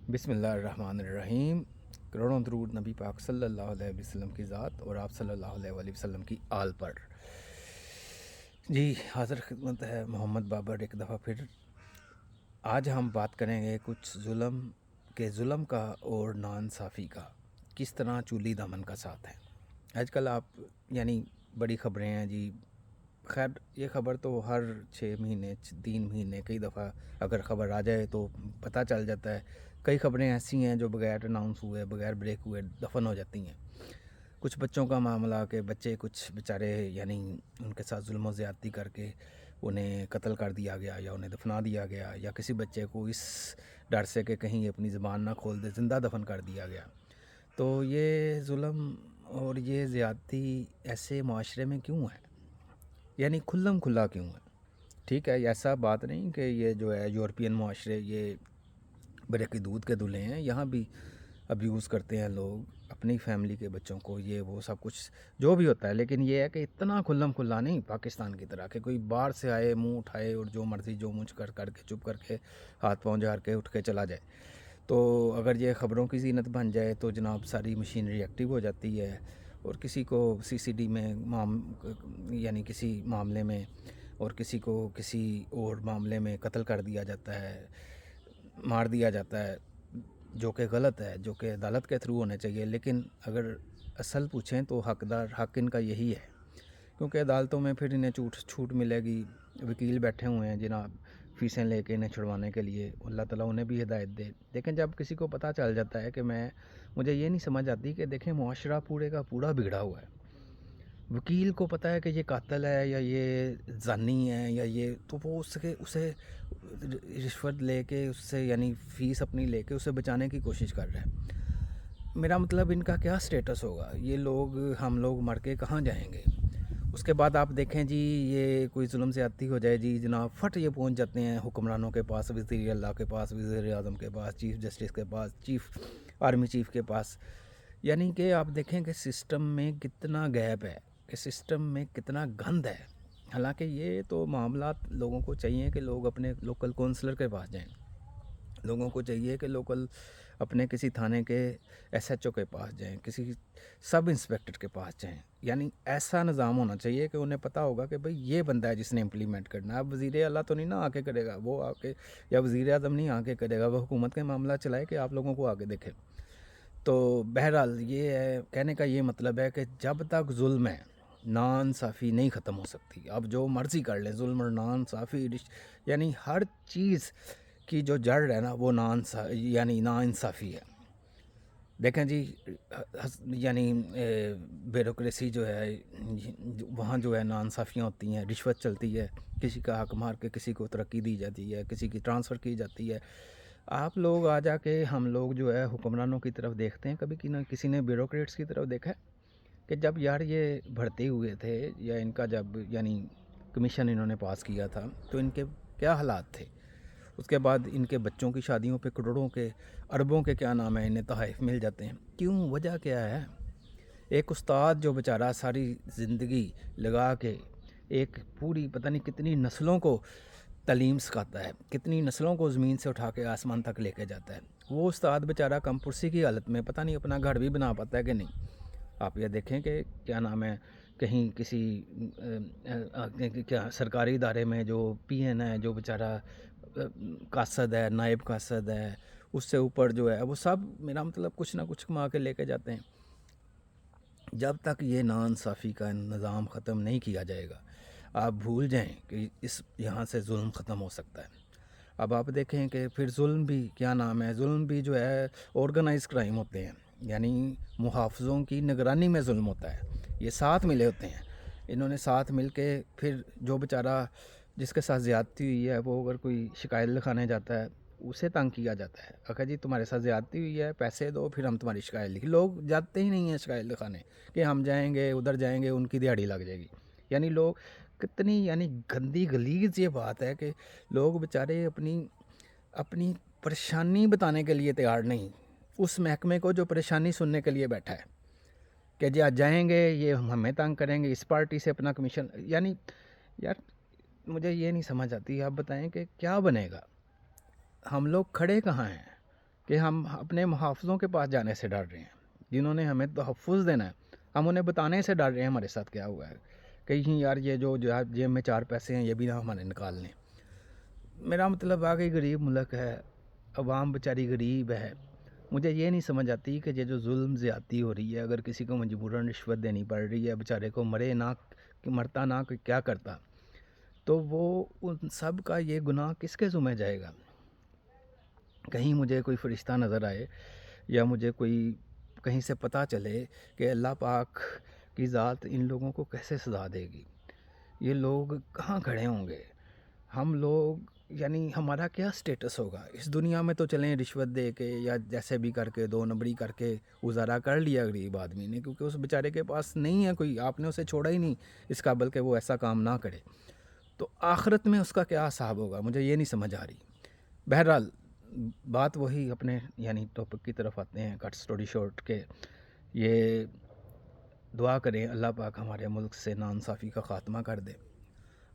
بسم اللہ الرحمن الرحیم۔ کروڑوں درود نبی پاک صلی اللہ علیہ وسلم کی ذات اور آپ صلی اللہ علیہ وآلہ وسلم کی آل پر۔ جی حاضر خدمت ہے محمد بابر ایک دفعہ پھر۔ آج ہم بات کریں گے کچھ ظلم کا اور ناانصافی کا، کس طرح چولی دامن کا ساتھ ہے۔ آج کل آپ بڑی خبریں ہیں جی، خیر یہ خبر تو ہر 6 مہینے 3 مہینے کئی دفعہ اگر خبر آ جائے تو پتہ چل جاتا ہے۔ کئی خبریں ایسی ہیں جو بغیر اناؤنس ہوئے بغیر بریک ہوئے دفن ہو جاتی ہیں۔ کچھ بچوں کا معاملہ کہ بچے کچھ بیچارے ان کے ساتھ ظلم و زیادتی کر کے انہیں قتل کر دیا گیا یا انہیں دفنا دیا گیا، یا کسی بچے کو اس ڈر سے کہ کہیں اپنی زبان نہ کھول دے زندہ دفن کر دیا گیا۔ تو یہ ظلم اور یہ زیادتی ایسے معاشرے میں کیوں ہے؟ کھلم کھلا کیوں ہے؟ ٹھیک ہے، ایسا بات نہیں کہ یہ جو ہے یورپین معاشرے یہ برقی دودھ کے دلہے ہیں، یہاں بھی ابیوز کرتے ہیں لوگ اپنی فیملی کے بچوں کو، یہ وہ سب کچھ جو بھی ہوتا ہے، لیکن یہ ہے کہ اتنا کھلم کھلا نہیں پاکستان کی طرح کہ کوئی باہر سے آئے منہ اٹھائے اور جو مرضی جو منہ کر کے چپ کر کے ہاتھ پاؤں جھاڑ کے اٹھ کے چلا جائے۔ تو اگر یہ خبروں کی زینت بن جائے تو جناب ساری مشینری ایکٹیو ہو جاتی ہے، اور کسی کو CCD میں کسی معاملے میں اور کسی کو کسی اور معاملے میں قتل کر دیا جاتا ہے، مار دیا جاتا ہے، جو کہ غلط ہے، جو کہ عدالت کے تھرو ہونے چاہیے۔ لیکن اگر اصل پوچھیں تو حق ان کا یہی ہے، کیونکہ عدالتوں میں پھر انہیں چھوٹ ملے گی۔ وکیل بیٹھے ہوئے ہیں جناب فیسیں لے کے انہیں چھڑوانے کے لیے، اللہ تعالیٰ انہیں بھی ہدایت دے۔ لیکن جب کسی کو پتہ چل جاتا ہے کہ مجھے یہ نہیں سمجھ آتی کہ دیکھیں معاشرہ پورے کا پورا بگڑا ہوا ہے، وکیل کو پتہ ہے کہ یہ قاتل ہے یا یہ زانی ہے یا یہ، تو وہ اسے رشوت لے کے اس سے فیس اپنی لے کے اسے بچانے کی کوشش کر رہا ہے۔ میرا مطلب ان کا کیا سٹیٹس ہوگا؟ یہ ہم لوگ مر کے کہاں جائیں گے؟ اس کے بعد آپ دیکھیں جی، یہ کوئی ظلم زیادتی ہو جائے جی جناب، فٹ یہ پہنچ جاتے ہیں حکمرانوں کے پاس، وزیر اللہ کے پاس، وزیر اعظم کے پاس، چیف جسٹس کے پاس، آرمی چیف کے پاس۔ کہ آپ دیکھیں کہ سسٹم میں کتنا گیپ ہے، کہ سسٹم میں کتنا گند ہے۔ حالانکہ یہ تو معاملات لوگوں کو چاہیے کہ لوگ اپنے لوکل کونسلر کے پاس جائیں، لوگوں کو چاہیے کہ لوکل اپنے کسی تھانے کے SHO کے پاس جائیں، کسی سب انسپیکٹر کے پاس جائیں۔ ایسا نظام ہونا چاہیے کہ انہیں پتہ ہوگا کہ بھئی یہ بندہ ہے جس نے امپلیمنٹ کرنا ہے۔ اب وزیر اعلیٰ تو نہیں نا آ کے کرے گا، وہ آ کے، یا وزیر اعظم نہیں آ کے کرے گا، وہ حکومت کے معاملہ چلائے کہ آپ لوگوں کو آگے دیکھیں۔ تو بہرحال یہ ہے، کہنے کا یہ مطلب ہے کہ جب تک ظلم ہے ناانصافی نہیں ختم ہو سکتی۔ اب جو مرضی کر لیں، ظلم اور ناانصافی ہر چیز کی جو جڑ ہے نا وہ ناانصافی ہے۔ دیکھیں جی، بیوروکریسی جو ہے وہاں جو ہے ناانصافیاں ہوتی ہیں، رشوت چلتی ہے، کسی کا حق مار کے کسی کو ترقی دی جاتی ہے، کسی کی ٹرانسفر کی جاتی ہے۔ آپ لوگ آ جا کے ہم لوگ جو ہے حکمرانوں کی طرف دیکھتے ہیں، کبھی کسی نے بیوروکریٹس کی طرف دیکھا ہے کہ جب یہ بھرتے ہوئے تھے یا ان کا جب کمیشن انہوں نے پاس کیا تھا تو ان کے کیا حالات تھے؟ اس کے بعد ان کے بچوں کی شادیوں پہ کروڑوں کے اربوں کے انہیں تحائف مل جاتے ہیں۔ کیوں؟ وجہ کیا ہے؟ ایک استاد جو بیچارہ ساری زندگی لگا کے ایک پوری پتہ نہیں کتنی نسلوں کو تعلیم سکھاتا ہے، کتنی نسلوں کو زمین سے اٹھا کے آسمان تک لے کے جاتا ہے، وہ استاد بیچارہ کم پرسی کی حالت میں پتہ نہیں اپنا گھر بھی بنا پاتا ہے کہ نہیں۔ آپ یہ دیکھیں کہ کہیں کسی سرکاری ادارے میں جو PN ہے، جو بیچارہ قاصد ہے، نائب قاصد ہے، اس سے اوپر جو ہے وہ سب میرا مطلب کچھ نہ کچھ کما کے لے کے جاتے ہیں۔ جب تک یہ ناانصافی کا نظام ختم نہیں کیا جائے گا، آپ بھول جائیں کہ یہاں سے ظلم ختم ہو سکتا ہے۔ اب آپ دیکھیں کہ پھر ظلم بھی ظلم بھی جو ہے آرگنائز کرائم ہوتے ہیں، محافظوں کی نگرانی میں ظلم ہوتا ہے۔ یہ ساتھ ملے ہوتے ہیں، انہوں نے ساتھ مل کے پھر جو بیچارہ جس کے ساتھ زیادتی ہوئی ہے وہ اگر کوئی شکایت لکھانے جاتا ہے اسے تنگ کیا جاتا ہے، اگر جی تمہارے ساتھ زیادتی ہوئی ہے پیسے دو پھر ہم تمہاری شکایت لکھیں۔ لوگ جاتے ہی نہیں ہیں شکایت لکھانے کہ ہم جائیں گے ادھر جائیں گے ان کی دیہڑی لگ جائے گی۔ لوگ کتنی گندی غلیظ یہ بات ہے کہ لوگ بیچارے اپنی پریشانی بتانے کے لیے تیار نہیں، اس محکمے کو جو پریشانی سننے کے لیے بیٹھا ہے کہ جی آج جائیں گے یہ ہمیں تنگ کریں گے، اس پارٹی سے اپنا کمیشن۔ یار مجھے یہ نہیں سمجھ آتی، آپ بتائیں کہ کیا بنے گا؟ ہم لوگ کھڑے کہاں ہیں؟ کہ ہم اپنے محافظوں کے پاس جانے سے ڈر رہے ہیں، جنہوں نے ہمیں تحفظ دینا ہے، ہم انہیں بتانے سے ڈر رہے ہیں ہمارے ساتھ کیا ہوا ہے، کہیں یار یہ جو جیب میں 4 پیسے ہیں یہ بھی نہ ہمارے نکال لیں۔ میرا مطلب واقعی غریب ملک ہے، عوام بیچاری غریب ہے۔ مجھے یہ نہیں سمجھ آتی کہ یہ جو ظلم زیادتی ہو رہی ہے، اگر کسی کو مجبوراً رشوت دینی پڑ رہی ہے، بیچارے کو مرے نہ مرتا نہ کوئی کیا کرتا، تو وہ ان سب کا یہ گناہ کس کے ذمہ جائے گا؟ کہیں مجھے کوئی فرشتہ نظر آئے یا مجھے کوئی کہیں سے پتہ چلے کہ اللہ پاک کی ذات ان لوگوں کو کیسے سزا دے گی، یہ لوگ کہاں کھڑے ہوں گے؟ ہم لوگ یعنی ہمارا کیا سٹیٹس ہوگا اس دنیا میں؟ تو چلیں رشوت دے کے یا جیسے بھی کر کے 2 نمبری کر کے گزارا کر لیا غریب آدمی نے، کیونکہ اس بیچارے کے پاس نہیں ہے کوئی، آپ نے اسے چھوڑا ہی نہیں اس قابل کہ وہ ایسا کام نہ کرے، تو آخرت میں اس کا کیا حساب ہوگا؟ مجھے یہ نہیں سمجھ آ رہی۔ بہرحال بات وہی اپنے یعنی ٹاپک کی طرف آتے ہیں، کٹ سٹوری شارٹ کے یہ دعا کریں اللہ پاک ہمارے ملک سے ناانصافی کا خاتمہ کر دے،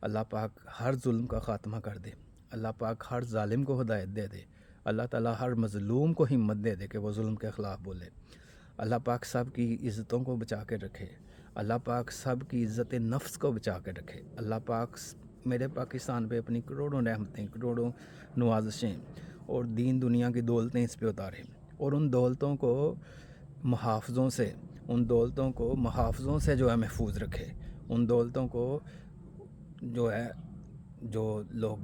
اللہ پاک ہر ظلم کا خاتمہ کر دے، اللہ پاک ہر ظالم کو ہدایت دے دے، اللہ تعالیٰ ہر مظلوم کو ہمت دے دے کہ وہ ظلم کے خلاف بولے، اللہ پاک سب کی عزتوں کو بچا کے رکھے، اللہ پاک سب کی عزت نفس کو بچا کے رکھے، اللہ پاک میرے پاکستان پہ اپنی کروڑوں رحمتیں، کروڑوں نوازشیں اور دین دنیا کی دولتیں اس پہ اتارے، اور ان دولتوں کو محافظوں سے جو ہے محفوظ رکھے، ان دولتوں کو جو ہے جو لوگ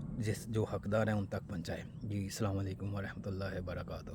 جو حقدار ہیں ان تک پہنچائے۔ جی السلام علیکم ورحمۃ اللہ وبرکاتہ۔